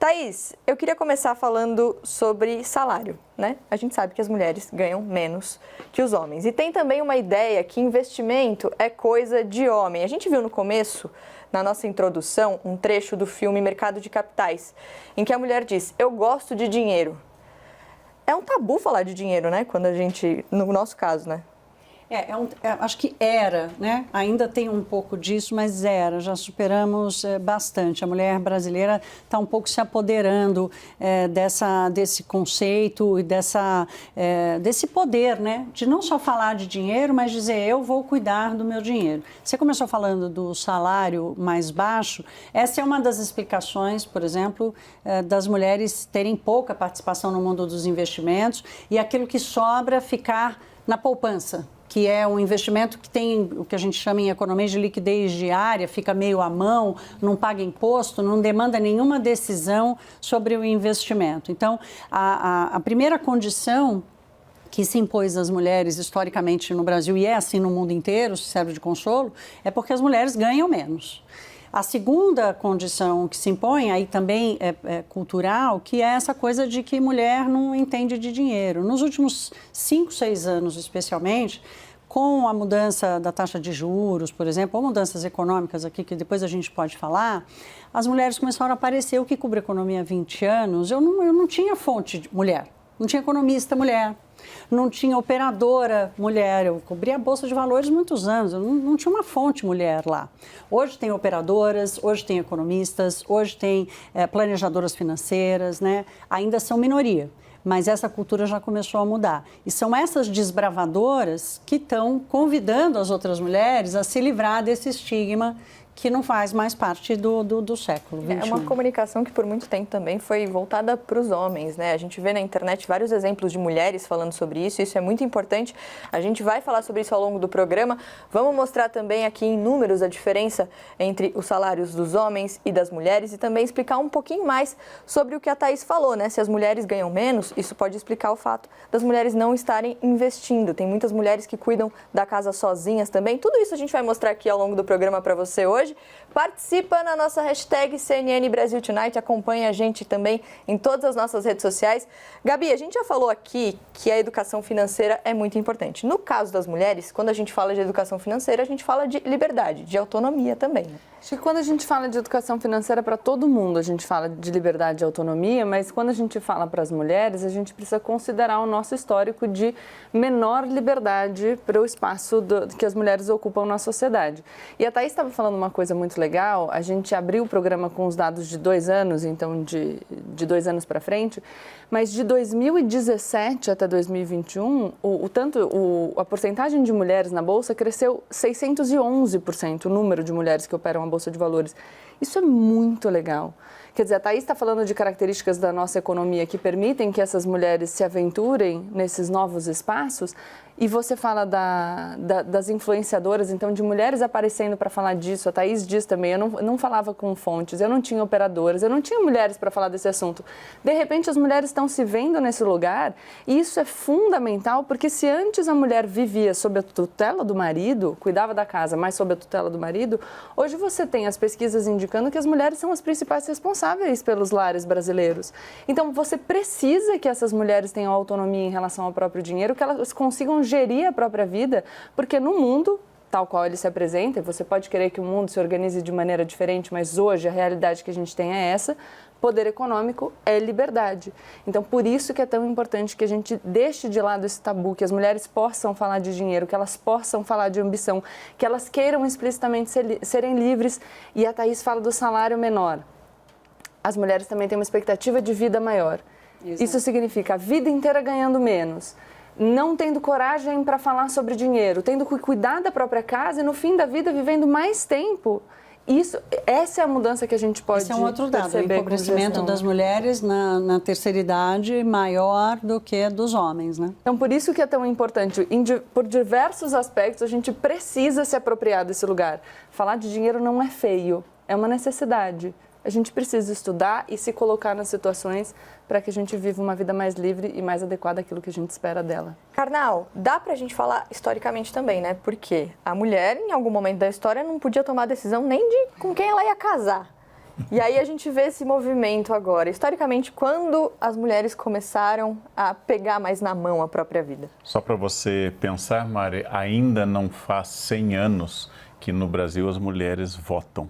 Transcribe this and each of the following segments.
Thaís, eu queria começar falando sobre salário, né? A gente sabe que as mulheres ganham menos que os homens. E tem também uma ideia que investimento é coisa de homem. A gente viu no começo, na nossa introdução, um trecho do filme Mercado de Capitais, em que a mulher diz, eu gosto de dinheiro. É um tabu falar de dinheiro, né? Quando a gente, no nosso caso, né? Acho que era, né? Ainda tem um pouco disso, mas já superamos bastante. A mulher brasileira está um pouco se apoderando desse conceito e desse poder, né? De não só falar de dinheiro, mas dizer, eu vou cuidar do meu dinheiro. Você começou falando do salário mais baixo, essa é uma das explicações, por exemplo, das mulheres terem pouca participação no mundo dos investimentos e aquilo que sobra ficar na poupança, que é um investimento que tem o que a gente chama em economia de liquidez diária, fica meio à mão, não paga imposto, não demanda nenhuma decisão sobre o investimento. Então, a primeira condição que se impôs às mulheres historicamente no Brasil, e é assim no mundo inteiro, se serve de consolo, é porque as mulheres ganham menos. A segunda condição que se impõe, aí também é cultural, que é essa coisa de que mulher não entende de dinheiro. Nos últimos 5, 6 anos, especialmente, com a mudança da taxa de juros, por exemplo, ou mudanças econômicas aqui, que depois a gente pode falar, as mulheres começaram a aparecer. O que cobre a economia há 20 anos, eu não tinha fonte de mulher, não tinha economista mulher. Não tinha operadora mulher, eu cobri a Bolsa de Valores muitos anos, eu não tinha uma fonte mulher lá. Hoje tem operadoras, hoje tem economistas, hoje tem planejadoras financeiras, né? Ainda são minoria, mas essa cultura já começou a mudar. E são essas desbravadoras que estão convidando as outras mulheres a se livrar desse estigma que não faz mais parte do século XXI. É uma comunicação que por muito tempo também foi voltada para os homens, né? A gente vê na internet vários exemplos de mulheres falando sobre isso, isso é muito importante. A gente vai falar sobre isso ao longo do programa. Vamos mostrar também aqui em números a diferença entre os salários dos homens e das mulheres e também explicar um pouquinho mais sobre o que a Thaís falou, né? Se as mulheres ganham menos, isso pode explicar o fato das mulheres não estarem investindo. Tem muitas mulheres que cuidam da casa sozinhas também. Tudo isso a gente vai mostrar aqui ao longo do programa para você hoje. Participa na nossa hashtag CNN Brasil Tonight, acompanha a gente também em todas as nossas redes sociais. Gabi, a gente já falou aqui que a educação financeira é muito importante. No caso das mulheres, quando a gente fala de educação financeira, a gente fala de liberdade, de autonomia também, né? Acho que quando a gente fala de educação financeira para todo mundo, a gente fala de liberdade e autonomia, mas quando a gente fala para as mulheres, a gente precisa considerar o nosso histórico de menor liberdade para o espaço que as mulheres ocupam na sociedade. E a Thaís estava falando uma coisa muito legal, a gente abriu o programa com os dados de 2 anos, então de 2 anos para frente, mas de 2017 até 2021, a porcentagem de mulheres na Bolsa cresceu 611%, o número de mulheres que operam a Bolsa de Valores. Isso é muito legal. Quer dizer, a Thaís está falando de características da nossa economia que permitem que essas mulheres se aventurem nesses novos espaços e você fala das influenciadoras, então de mulheres aparecendo para falar disso. A Thaís diz também, eu não falava com fontes, eu não tinha operadoras, eu não tinha mulheres para falar desse assunto. De repente as mulheres estão se vendo nesse lugar e isso é fundamental porque se antes a mulher vivia sob a tutela do marido, cuidava da casa, mas sob a tutela do marido, hoje você tem as pesquisas indicando que as mulheres são as principais responsáveis pelos lares brasileiros. Então você precisa que essas mulheres tenham autonomia em relação ao próprio dinheiro, que elas consigam gerir a própria vida, porque no mundo tal qual ele se apresenta, e você pode querer que o mundo se organize de maneira diferente, mas hoje a realidade que a gente tem é essa, poder econômico é liberdade. Então, por isso que é tão importante que a gente deixe de lado esse tabu, que as mulheres possam falar de dinheiro, que elas possam falar de ambição, que elas queiram explicitamente serem livres. E a Thaís fala do salário menor. As mulheres também têm uma expectativa de vida maior. Exato. Isso significa a vida inteira ganhando menos, não tendo coragem para falar sobre dinheiro, tendo que cuidar da própria casa e no fim da vida vivendo mais tempo. Essa é a mudança que a gente pode perceber. Esse é um outro dado, o empobrecimento das mulheres na terceira idade maior do que dos homens, né? Então, por isso que é tão importante, por diversos aspectos, a gente precisa se apropriar desse lugar. Falar de dinheiro não é feio, é uma necessidade. A gente precisa estudar e se colocar nas situações para que a gente viva uma vida mais livre e mais adequada àquilo que a gente espera dela. Karnal, dá pra gente falar historicamente também, né? Porque a mulher, em algum momento da história, não podia tomar decisão nem de com quem ela ia casar. E aí a gente vê esse movimento agora. Historicamente, quando as mulheres começaram a pegar mais na mão a própria vida? Só para você pensar, Mari, ainda não faz 100 anos que no Brasil as mulheres votam.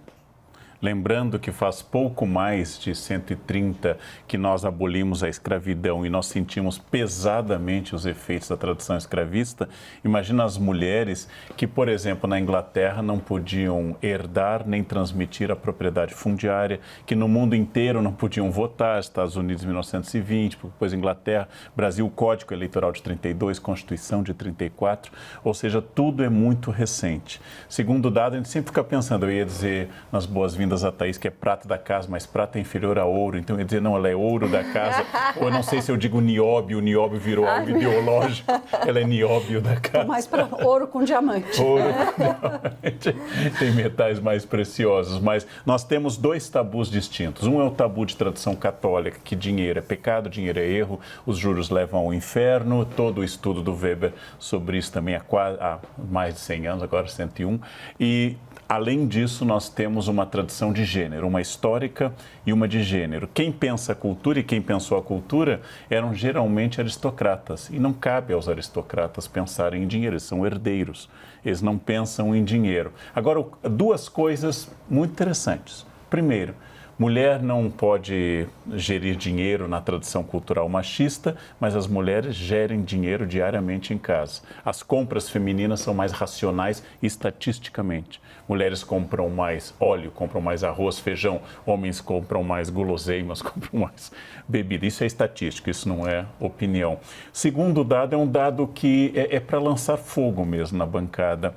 Lembrando que faz pouco mais de 130 que nós abolimos a escravidão e nós sentimos pesadamente os efeitos da tradição escravista. Imagina as mulheres que, por exemplo, na Inglaterra não podiam herdar nem transmitir a propriedade fundiária, que no mundo inteiro não podiam votar, Estados Unidos em 1920, depois Inglaterra, Brasil, Código Eleitoral de 32, Constituição de 34, ou seja, tudo é muito recente. Segundo dado, a gente sempre fica pensando, eu ia dizer nas boas-vindas a Thaís, que é prata da casa, mas prata é inferior a ouro, então eu ia dizer, não, ela é ouro da casa, ou eu não sei se eu digo nióbio, o nióbio virou algo ideológico, ela é nióbio da casa. Mais para ouro com diamante. Ouro com diamante, tem metais mais preciosos, mas nós temos dois tabus distintos. Um é o tabu de tradição católica, que dinheiro é pecado, dinheiro é erro, os juros levam ao inferno, todo o estudo do Weber sobre isso também há mais de 100 anos, agora 101, e além disso, nós temos uma tradição de gênero, uma histórica e uma de gênero. Quem pensa a cultura e quem pensou a cultura eram geralmente aristocratas. E não cabe aos aristocratas pensarem em dinheiro, eles são herdeiros, eles não pensam em dinheiro. Agora, duas coisas muito interessantes. Primeiro, mulher não pode gerir dinheiro na tradição cultural machista, mas as mulheres gerem dinheiro diariamente em casa. As compras femininas são mais racionais estatisticamente. Mulheres compram mais óleo, compram mais arroz, feijão. Homens compram mais guloseimas, compram mais bebida. Isso é estatístico, isso não é opinião. Segundo dado, é um dado que é para lançar fogo mesmo na bancada.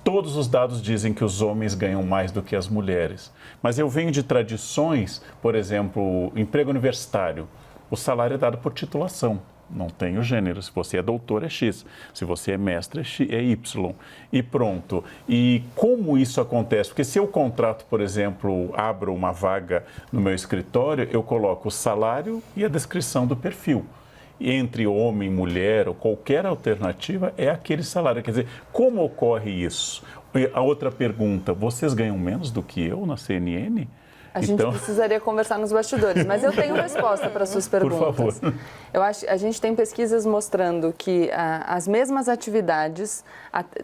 Todos os dados dizem que os homens ganham mais do que as mulheres. Mas eu venho de tradições, por exemplo, emprego universitário. O salário é dado por titulação. Não tem o gênero. Se você é doutor, é X. Se você é mestre, é Y. E pronto. E como isso acontece? Porque se eu contrato, por exemplo, abro uma vaga no meu escritório, eu coloco o salário e a descrição do perfil. Entre homem, mulher ou qualquer alternativa, é aquele salário. Quer dizer, como ocorre isso? A outra pergunta, vocês ganham menos do que eu na CNN? A gente precisaria conversar nos bastidores, mas eu tenho resposta para as suas perguntas. Por favor. Eu acho, a gente tem pesquisas mostrando que as mesmas atividades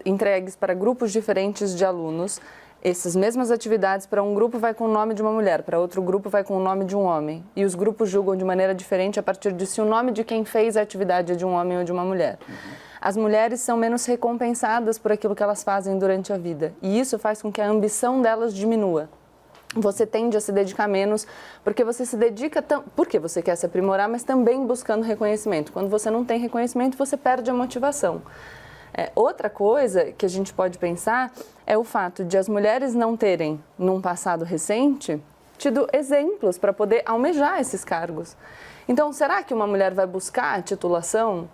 entregues para grupos diferentes de alunos, essas mesmas atividades para um grupo vai com o nome de uma mulher, para outro grupo vai com o nome de um homem. E os grupos julgam de maneira diferente a partir de se o nome de quem fez a atividade é de um homem ou de uma mulher. As mulheres são menos recompensadas por aquilo que elas fazem durante a vida. E isso faz com que a ambição delas diminua. Você tende a se dedicar menos porque você se dedica porque você quer se aprimorar, mas também buscando reconhecimento. Quando você não tem reconhecimento, você perde a motivação. Outra coisa que a gente pode pensar é o fato de as mulheres não terem, num passado recente, tido exemplos para poder almejar esses cargos. Então, será que uma mulher vai buscar a titulação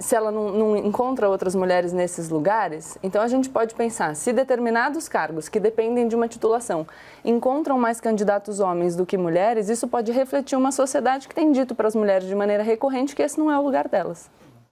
se ela não encontra outras mulheres nesses lugares? Então, a gente pode pensar, se determinados cargos que dependem de uma titulação encontram mais candidatos homens do que mulheres, isso pode refletir uma sociedade que tem dito para as mulheres de maneira recorrente que esse não é o lugar delas.